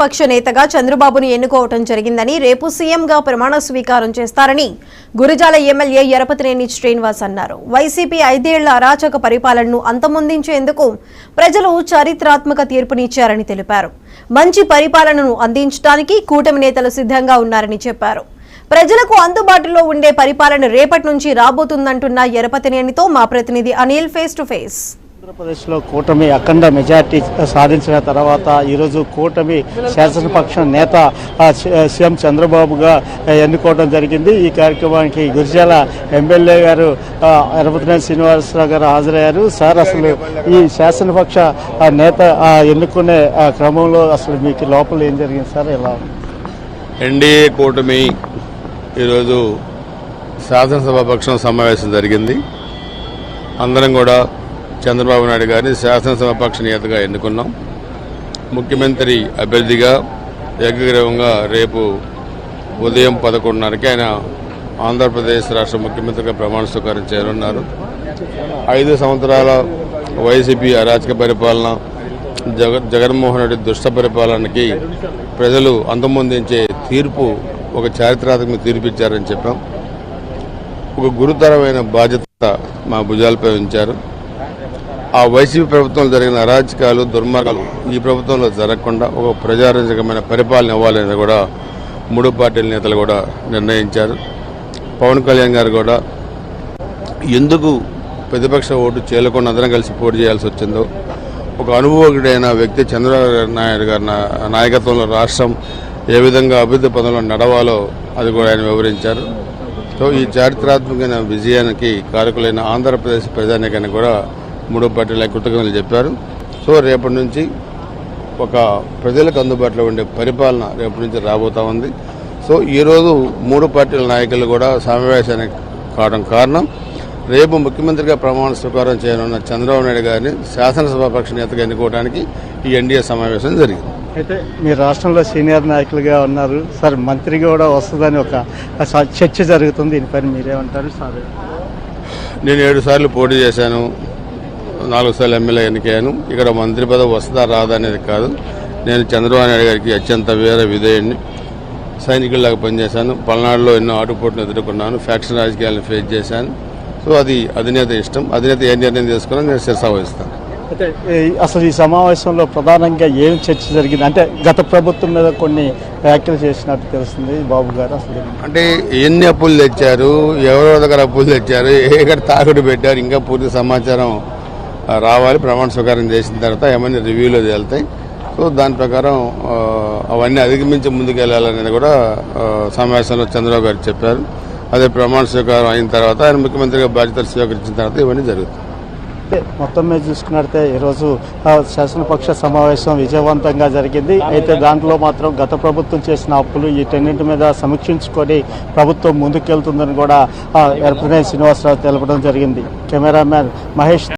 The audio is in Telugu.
పక్ష నేతగా చంద్రబాబును ఎన్నుకోవటం జరిగిందని రేపు సీఎంగా ప్రమాణ స్వీకారం చేస్తారని గురజాల ఎమ్మెల్యే ఎరపతినేని శ్రీనివాస్ అన్నారు. వైసీపీ 5 ఏళ్ల అరాచక పరిపాలనను అంతమొందించేందుకు ప్రజలు చారిత్రాత్మక తీర్పునిచ్చారని తెలిపారు. మంచి పరిపాలనను అందించడానికి కూటమి నేతలు సిద్ధంగా ఉన్నారని చెప్పారు. ప్రజలకు అందుబాటులో ఉండే పరిపాలన రేపటి నుంచి రాబోతుందంటున్న ఎరపతినేనితో మా ప్రతినిధి అనిల్ ఫేస్ టు ఫేస్. ఆంధ్రప్రదేశ్లో కూటమి అఖండ మెజార్టీ సాధించిన తర్వాత ఈరోజు కూటమి శాసనపక్ష నేత సీఎం చంద్రబాబుగా ఎన్నుకోవడం జరిగింది. ఈ కార్యక్రమానికి గురజాల ఎమ్మెల్యే గారు ఎరపతినేని శ్రీనివాసరావు గారు హాజరయ్యారు. సార్, అసలు ఈ శాసనపక్ష నేత ఎన్నుకునే క్రమంలో అసలు మీకు లోపల ఏం జరిగింది సార్? ఎలా ఎన్డీఏ కూటమి ఈరోజు శాసనసభాపక్షం సమావేశం జరిగింది. అందరం కూడా చంద్రబాబు నాయుడు గారిని శాసనసభాపక్ష నేతగా ఎన్నుకున్నాం. ముఖ్యమంత్రి అభ్యర్థిగా ఏకగ్రీవంగా రేపు ఉదయం 11:30కి ఆయన ఆంధ్రప్రదేశ్ రాష్ట్ర ముఖ్యమంత్రిగా ప్రమాణ స్వీకారం చేయనున్నారు. 5 సంవత్సరాల వైసీపీ అరాచక పరిపాలన, జగన్మోహన్ రెడ్డి దుష్ట పరిపాలనకి ప్రజలు అంతమొందించే తీర్పు, ఒక చారిత్రాత్మక తీర్పు ఇచ్చారని చెప్పాం. ఒక గురుతరమైన బాధ్యత మా భుజాలపై ఉంచారు. ఆ వైసీపీ ప్రభుత్వంలో జరిగిన అరాచకాలు, దుర్మార్గాలు ఈ ప్రభుత్వంలో జరగకుండా ఒక ప్రజారంజకమైన పరిపాలన ఇవ్వాలని కూడా 3 పార్టీల నేతలు కూడా నిర్ణయించారు. పవన్ కళ్యాణ్ గారు కూడా ఎందుకు ప్రతిపక్ష ఓటు చేయకుండా అందరం కలిసి పోటీ చేయాల్సి వచ్చిందో, ఒక అనుభవజ్ఞుడైన వ్యక్తి చంద్రబాబు నాయుడు గారి నాయకత్వంలో రాష్ట్రం ఏ విధంగా అభివృద్ధి పదంలో నడవాలో అది కూడా ఆయన వివరించారు. సో ఈ చారిత్రాత్మకమైన విజయానికి కారకులైన ఆంధ్రప్రదేశ్ ప్రజానికానికి కూడా 3 పార్టీల కృతజ్ఞతలు చెప్పారు. సో రేపటి నుంచి ఒక ప్రజలకు అందుబాటులో ఉండే పరిపాలన రేపటి నుంచి రాబోతా ఉంది. సో ఈరోజు 3 పార్టీల నాయకులు కూడా సమావేశానికి కావడం కారణం, రేపు ముఖ్యమంత్రిగా ప్రమాణ స్వీకారం చేయనున్న చంద్రబాబు నాయుడు గారిని శాసనసభాపక్ష నేతగా ఎన్నుకోవడానికి ఈ ఎన్డీఏ సమావేశం జరిగింది. అయితే మీరు రాష్ట్రంలో సీనియర్ నాయకులుగా ఉన్నారు సార్, మంత్రిగా కూడా వస్తుందని ఒక చర్చ జరుగుతుంది. దీనిపైన మీరేమంటారు సార్? నేను 7 సార్లు పోటీ చేశాను, 4 సార్లు ఎమ్మెల్యే ఎన్నికయ్యాను. ఇక్కడ మంత్రి పదవి వస్తుందా రాదా అనేది కాదు. నేను చంద్రబాబు నాయుడు గారికి అత్యంత విధేయుడిని. సైనికుల్లాగా పనిచేశాను. పల్నాడులో ఎన్నో ఆటుపోటును ఎదుర్కొన్నాను. ఫ్యాక్షన్ రాజకీయాలను ఫేస్ చేశాను. సో అది అధినేత ఇష్టం. అధినేత ఏ నిర్ణయం తీసుకున్నా నేను శిరసావహిస్తాను. అయితే అసలు ఈ సమావేశంలో ప్రధానంగా ఏం చర్చ జరిగింది అంటే, గత ప్రభుత్వం మీద కొన్ని వ్యాఖ్యలు చేసినట్టు తెలుస్తుంది బాబు గారు. అసలు అంటే ఎన్ని అప్పులు తెచ్చారు, ఎవరి దగ్గర అప్పులు తెచ్చారు, ఎక్కడ తాగుడు పెట్టారు, ఇంకా పూర్తి సమాచారం రావాలి. ప్రమాణ స్వీకారం చేసిన తర్వాత ఏమైనా రివ్యూలో తేలుతాయి. సో దాని ప్రకారం అవన్నీ అధిగమించి ముందుకు వెళ్ళాలనేది కూడా సమావేశంలో చంద్రబాబు గారు చెప్పారు. అదే ప్రమాణ స్వీకారం అయిన తర్వాత ఆయన ముఖ్యమంత్రిగా బాధ్యతలు స్వీకరించిన తర్వాత ఇవన్నీ జరుగుతాయి. మొత్తం మీద చూసుకున్నట్టే ఈరోజు శాసనపక్ష సమావేశం విజయవంతంగా జరిగింది. అయితే దాంట్లో మాత్రం గత ప్రభుత్వం చేసిన అప్పులు వీటన్నింటి మీద సమీక్షించుకొని ప్రభుత్వం ముందుకెళ్తుందని కూడా ఎరపతినేని శ్రీనివాసరావు తెలపడం జరిగింది. కెమెరామ్యాన్ మహేష్.